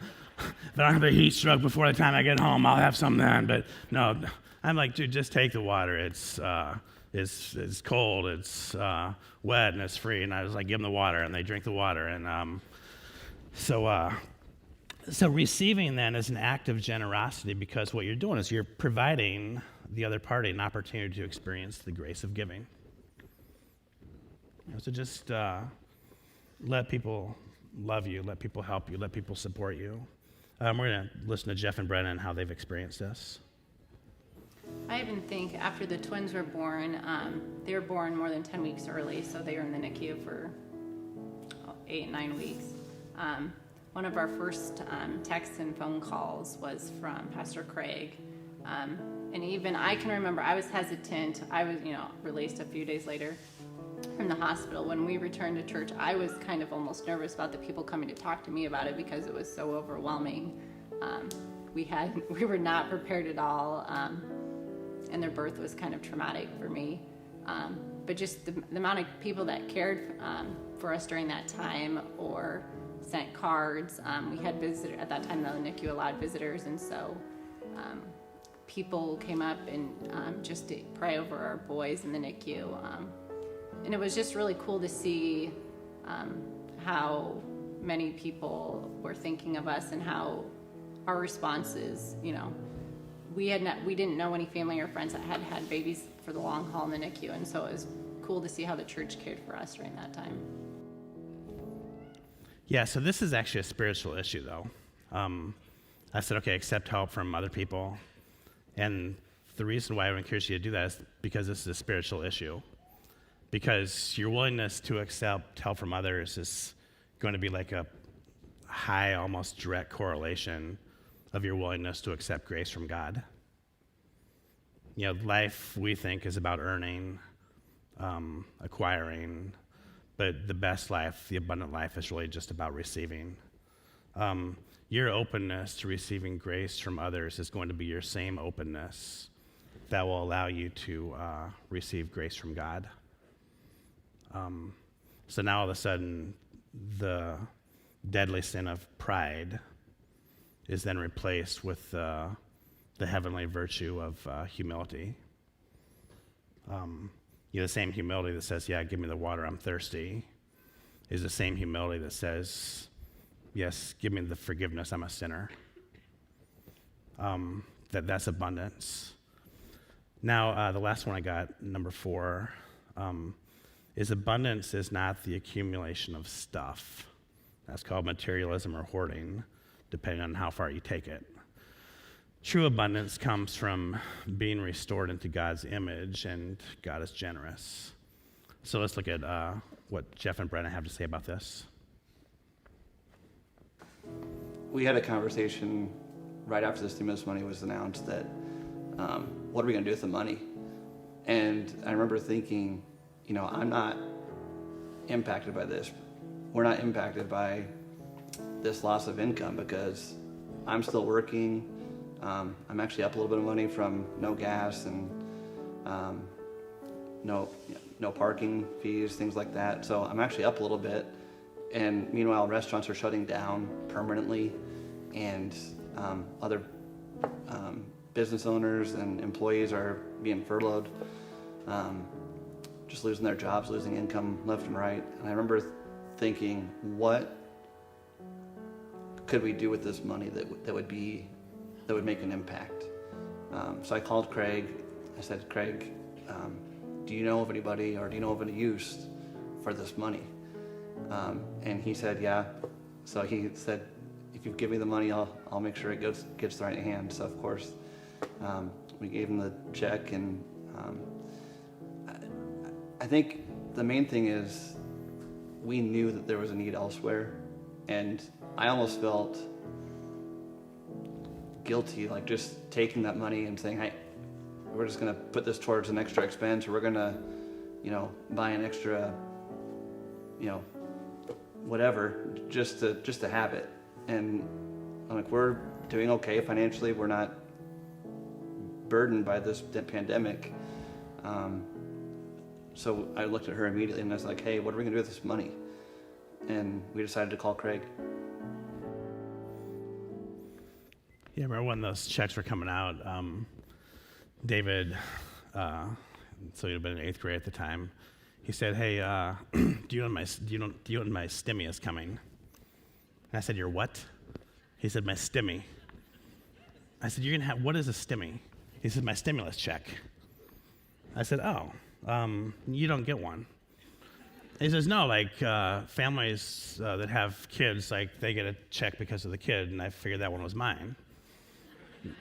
don't have a heat stroke before the time I get home, I'll have some then. But no, I'm like, dude, just take the water. It's cold, it's wet, and it's free. And I was like, give them the water, and they drink the water. And so receiving then is an act of generosity, because what you're doing is you're providing the other party an opportunity to experience the grace of giving. So just let people love you, let people help you, let people support you. We're going to listen to Jeff and Brennan, how they've experienced this. I even think after the twins were born, they were born more than 10 weeks early, so they were in the NICU for 8-9 weeks. One of our first texts and phone calls was from Pastor Craig. And even I can remember I was hesitant. I was, released a few days later from the hospital. When we returned to church, I was kind of almost nervous about the people coming to talk to me about it because it was so overwhelming. We were not prepared at all, and their birth was kind of traumatic for me. But just the amount of people that cared for us during that time or sent cards. We had visitors at that time. The NICU allowed visitors, and so people came up and just to pray over our boys in the NICU. And it was just really cool to see how many people were thinking of us and how our responses, we didn't know any family or friends that had had babies for the long haul in the NICU, and so it was cool to see how the church cared for us during that time. Yeah, so this is actually a spiritual issue, though. I said, okay, accept help from other people. And the reason why I would encourage you to do that is because this is a spiritual issue. Because your willingness to accept help from others is going to be like a high, almost direct correlation of your willingness to accept grace from God. Life, we think, is about earning, acquiring, but the best life, the abundant life, is really just about receiving. Your openness to receiving grace from others is going to be your same openness that will allow you to receive grace from God. So now all of a sudden, the deadly sin of pride is then replaced with the heavenly virtue of humility. The same humility that says, yeah, give me the water, I'm thirsty, is the same humility that says, yes, give me the forgiveness, I'm a sinner. That's abundance. Now, the last one I got, number 4, is abundance is not the accumulation of stuff. That's called materialism or hoarding, depending on how far you take it. True abundance comes from being restored into God's image, and God is generous. So let's look at what Jeff and Brennan have to say about this. We had a conversation right after the stimulus money was announced that what are we going to do with the money? And I remember thinking, I'm not impacted by this. We're not impacted by this loss of income because I'm still working. I'm actually up a little bit of money from no gas and no parking fees, things like that. So I'm actually up a little bit. And meanwhile, restaurants are shutting down permanently, and other business owners and employees are being furloughed, just losing their jobs, losing income left and right. And I remember thinking, what could we do with this money that would make an impact? So I called Craig. I said, Craig, do you know of anybody, or do you know of any use for this money? And he said, yeah. So he said, if you give me the money, I'll make sure it gets the right hand. So of course, we gave him the check, and I think the main thing is we knew that there was a need elsewhere, and I almost felt guilty, like just taking that money and saying, hey, we're just going to put this towards an extra expense, or we're going to, buy an extra, whatever, just to have it. And I'm like, we're doing okay financially. We're not burdened by this pandemic. So I looked at her immediately and I was like, hey, what are we gonna do with this money? And we decided to call Craig. Yeah, I remember when those checks were coming out, David, so he'd have been in 8th grade at the time, he said, hey, do you know when my stimmy is coming? And I said, your what? He said, my stimmy. I said, what is a stimmy? He said, my stimulus check. I said, oh, you don't get one. He says, no, like families that have kids, like they get a check because of the kid, and I figured that one was mine.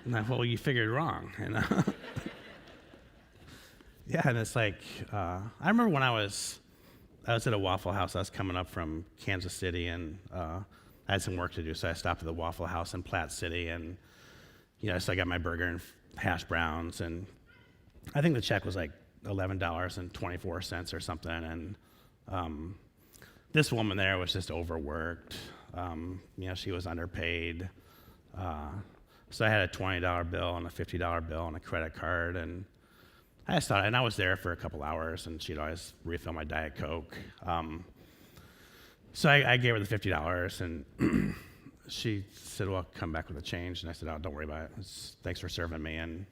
And I, well, you figured wrong. And yeah, and it's like, I remember when I was at a Waffle House. I was coming up from Kansas City, and I had some work to do, so I stopped at the Waffle House in Platte City, and so I got my burger and hash browns, and I think the check was like $11.24 or something, and this woman there was just overworked. She was underpaid. So I had a $20 bill and a $50 bill and a credit card, and I just thought, and I was there for a couple hours, and she'd always refill my Diet Coke. So I gave her the $50, and she said, well, come back with a change. And I said, oh, don't worry about it. Thanks for serving me. And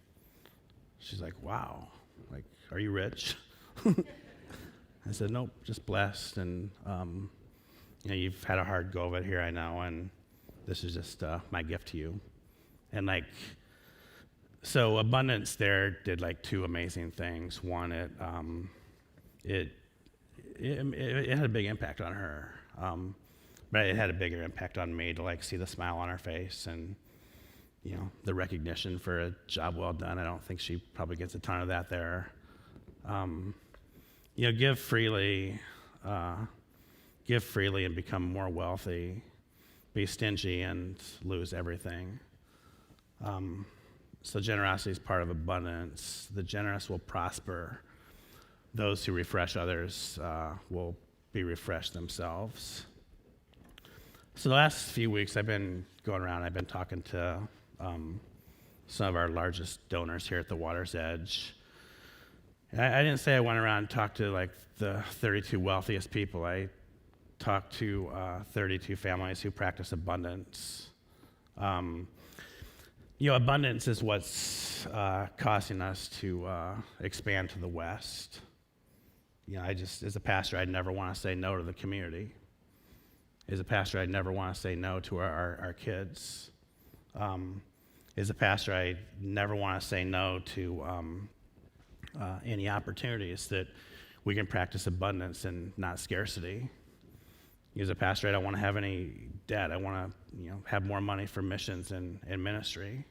she's like, wow, like, are you rich? I said, nope, just blessed. And, you've had a hard go of it here, I know, and this is just my gift to you. And so Abundance there did like 2 amazing things. One, it had a big impact on her. But it had a bigger impact on me to like see the smile on her face and, the recognition for a job well done. I don't think she probably gets a ton of that there. Give freely and become more wealthy. Be stingy and lose everything. So generosity is part of abundance. The generous will prosper. Those who refresh others will be refreshed themselves. So the last few weeks I've been going around, I've been talking to some of our largest donors here at the Water's Edge. And I didn't say I went around and talked to like the 32 wealthiest people. I talked to 32 families who practice abundance. Abundance is what's causing us to expand to the West. As a pastor, I'd never want to say no to the community. As a pastor, I'd never want to say no to our kids. As a pastor, I never want to say no to any opportunities that we can practice abundance and not scarcity. As a pastor, I don't want to have any debt. I want to, have more money for missions and ministry.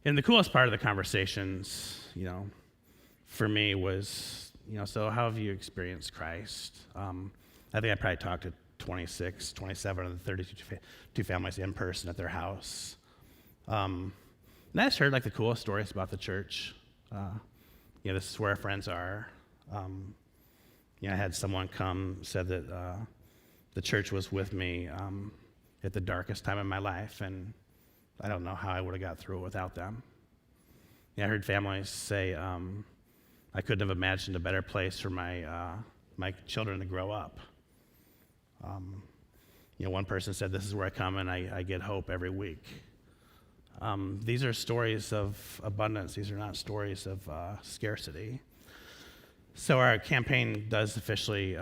And the coolest part of the conversations, for me was, so how have you experienced Christ? I think I probably talked to 27 of the 32 families in person at their house. And I just heard like the coolest stories about the church. This is where our friends are. I had someone come, said that the church was with me at the darkest time in my life, and I don't know how I would have got through it without them. I heard families say, I couldn't have imagined a better place for my children to grow up. One person said, this is where I come and I get hope every week. These are stories of abundance. These are not stories of scarcity. So our campaign does officially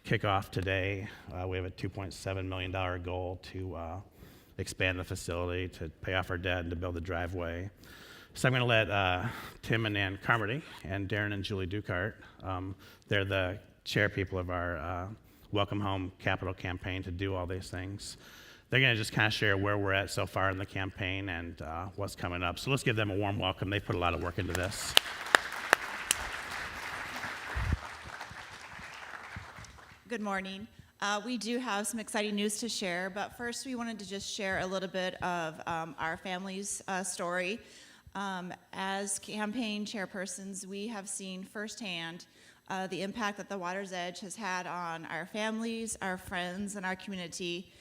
kick off today. We have a $2.7 million goal to expand the facility, to pay off our debt, and to build a driveway. So I'm going to let Tim and Ann Carmody and Darren and Julie Dukart, they're the chair people of our Welcome Home Capital campaign, to do all these things. They're going to just kind of share where we're at so far in the campaign and what's coming up. So let's give them a warm welcome. They put a lot of work into this. Good morning. We do have some exciting news to share, but first we wanted to just share a little bit of our family's story. As campaign chairpersons, we have seen firsthand the impact that the Water's Edge has had on our families, our friends, and our community.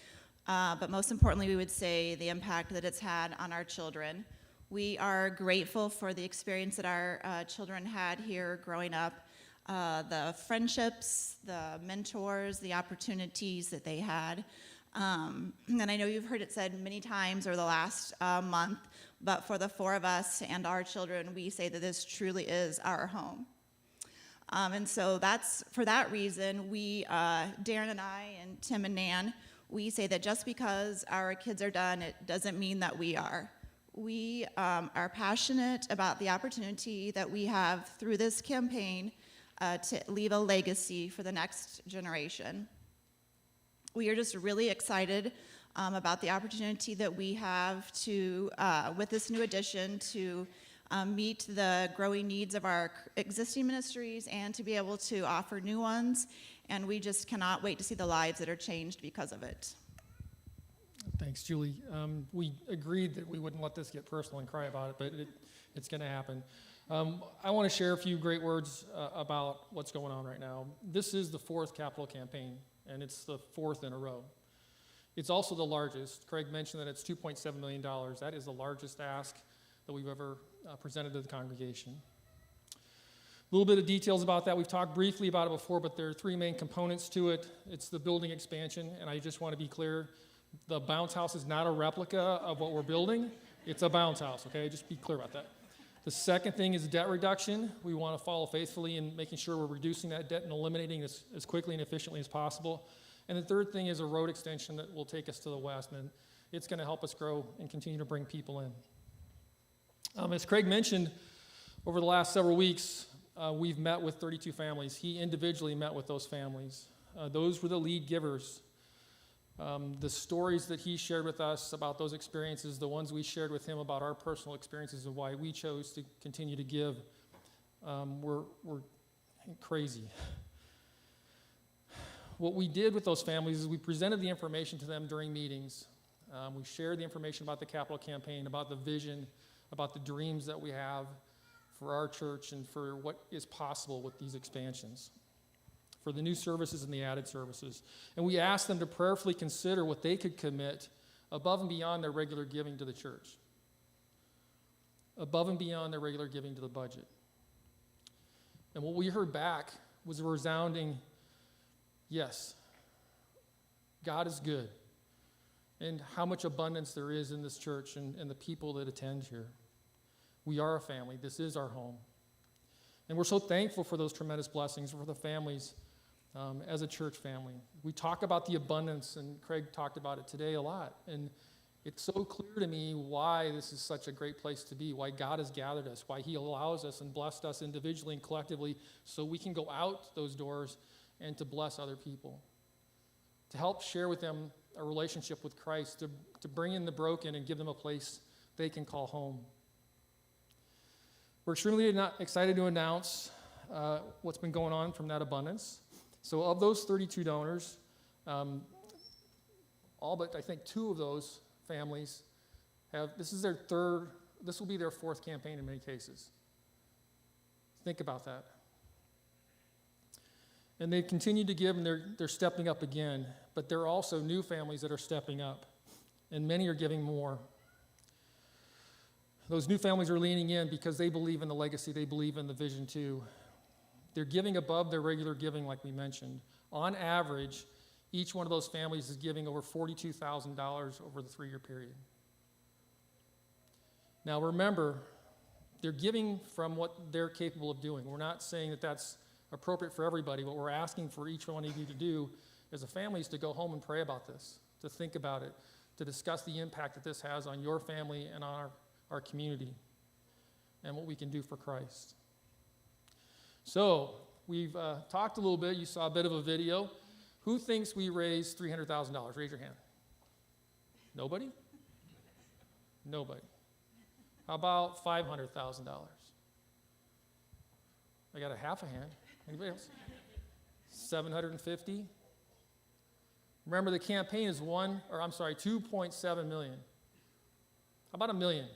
But most importantly, we would say the impact that it's had on our children. We are grateful for the experience that our children had here growing up. the friendships, the mentors, the opportunities that they had. And I know you've heard it said many times over the last month, but for the four of us and our children, we say that this truly is our home. And so that's for that reason, we, Darren and I, and Tim and Nan, we say that just because our kids are done, it doesn't mean that we are. We are passionate about the opportunity that we have through this campaign to leave a legacy for the next generation. We are just really excited about the opportunity that we have to, with this new addition, to meet the growing needs of our existing ministries and to be able to offer new ones. And we just cannot wait to see the lives that are changed because of it. Thanks, Julie. We agreed that we wouldn't let this get personal and cry about it, but it's going to happen. I want to share a few great words about what's going on right now. This is the fourth capital campaign, and it's the fourth in a row. It's also the largest. Craig mentioned that it's $2.7 million. That is the largest ask that we've ever presented to the congregation. A little bit of details about that. We've talked briefly about it before, but there are three main components to it. It's the building expansion, and I just want to be clear, the bounce house is not a replica of what we're building. It's a bounce house, okay? Just be clear about that. The second thing is debt reduction. We want to follow faithfully in making sure we're reducing that debt and eliminating it as quickly and efficiently as possible. And the third thing is a road extension that will take us to the west, and it's going to help us grow and continue to bring people in. As Craig mentioned, over the last several weeks, we've met with 32 families. He individually met with those families. Those were the lead givers. The stories that he shared with us about those experiences, the ones we shared with him about our personal experiences and why we chose to continue to give, were crazy. What we did with those families is we presented the information to them during meetings. We shared the information about the capital campaign, about the vision, about the dreams that we have for our church and for what is possible with these expansions, for the new services and the added services. And we asked them to prayerfully consider what they could commit above and beyond their regular giving to the church, above and beyond their regular giving to the budget. And what we heard back was a resounding yes. God is good, and how much abundance there is in this church and the people that attend here. We are a family. This is our home. And we're so thankful for those tremendous blessings for the families as a church family. We talk about the abundance, and Craig talked about it today a lot. And it's so clear to me why this is such a great place to be, why God has gathered us, why he allows us and blessed us individually and collectively so we can go out those doors and to bless other people, to help share with them a relationship with Christ, to bring in the broken and give them a place they can call home. We're extremely excited to announce what's been going on from that abundance. So of those 32 donors, all but I think 2 of those families this will be their 4th campaign in many cases. Think about that. And they've continued to give, and they're stepping up again, but there are also new families that are stepping up, and many are giving more. Those new families are leaning in because they believe in the legacy, they believe in the vision too. They're giving above their regular giving, like we mentioned. On average, each one of those families is giving over $42,000 over the 3-year period. Now remember, they're giving from what they're capable of doing. We're not saying that that's appropriate for everybody. What we're asking for each one of you to do as a family is to go home and pray about this, to think about it, to discuss the impact that this has on your family and on our community and what we can do for Christ. So we've talked a little bit. You saw a bit of a video. Who thinks we raised $300,000? Raise your hand. Nobody? Nobody. How about $500,000? I got a half a hand. Anybody else? 750? Remember, the campaign is 2.7 million. How about $1 million?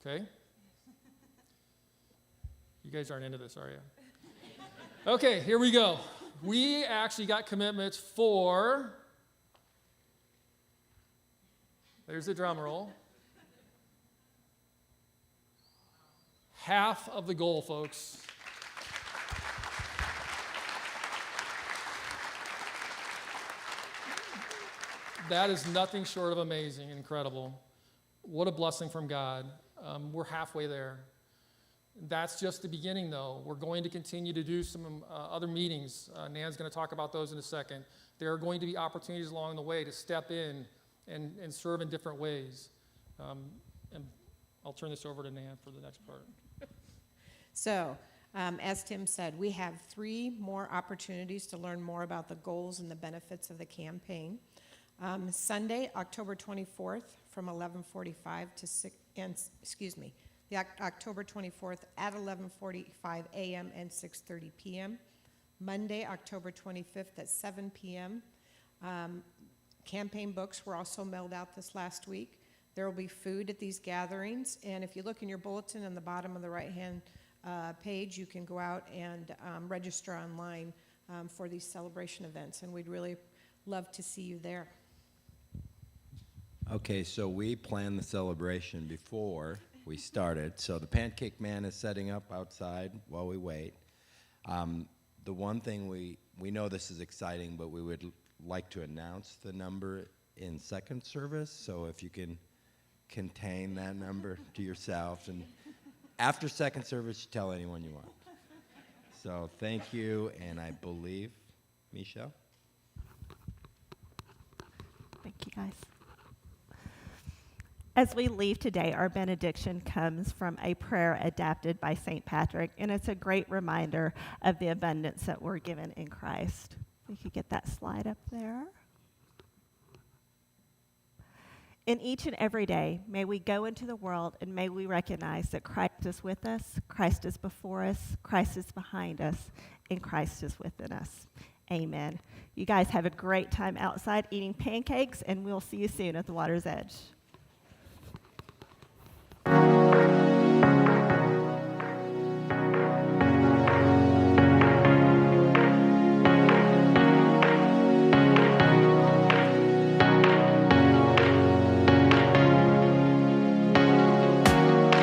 Okay. You guys aren't into this, are you? Okay, here we go. We actually got commitments for, there's the drum roll, half of the goal, folks. That is nothing short of amazing and incredible. What a blessing from God. We're halfway there. That's just the beginning, though. We're going to continue to do some other meetings. Nan's going to talk about those in a second. There are going to be opportunities along the way to step in and serve in different ways. And I'll turn this over to Nan for the next part. So, as Tim said, we have 3 more opportunities to learn more about the goals and the benefits of the campaign. Sunday, October 24th, from 11:45 to 6, the October 24th at 11:45 a.m. and 6:30 p.m. Monday, October 25th at 7 p.m. Campaign books were also mailed out this last week. There will be food at these gatherings, and if you look in your bulletin on the bottom of the right-hand page, you can go out and register online for these celebration events, and we'd really love to see you there. Okay, so we planned the celebration before we started. So the Pancake Man is setting up outside while we wait. The one thing we know this is exciting, but we would like to announce the number in second service. So if you can contain that number to yourself, and after second service, you tell anyone you want. So thank you, and I believe, Michelle? Thank you, guys. As we leave today, our benediction comes from a prayer adapted by St. Patrick, and it's a great reminder of the abundance that we're given in Christ. We could get that slide up there. In each and every day, may we go into the world and may we recognize that Christ is with us, Christ is before us, Christ is behind us, and Christ is within us. Amen. You guys have a great time outside eating pancakes, and we'll see you soon at the water's edge.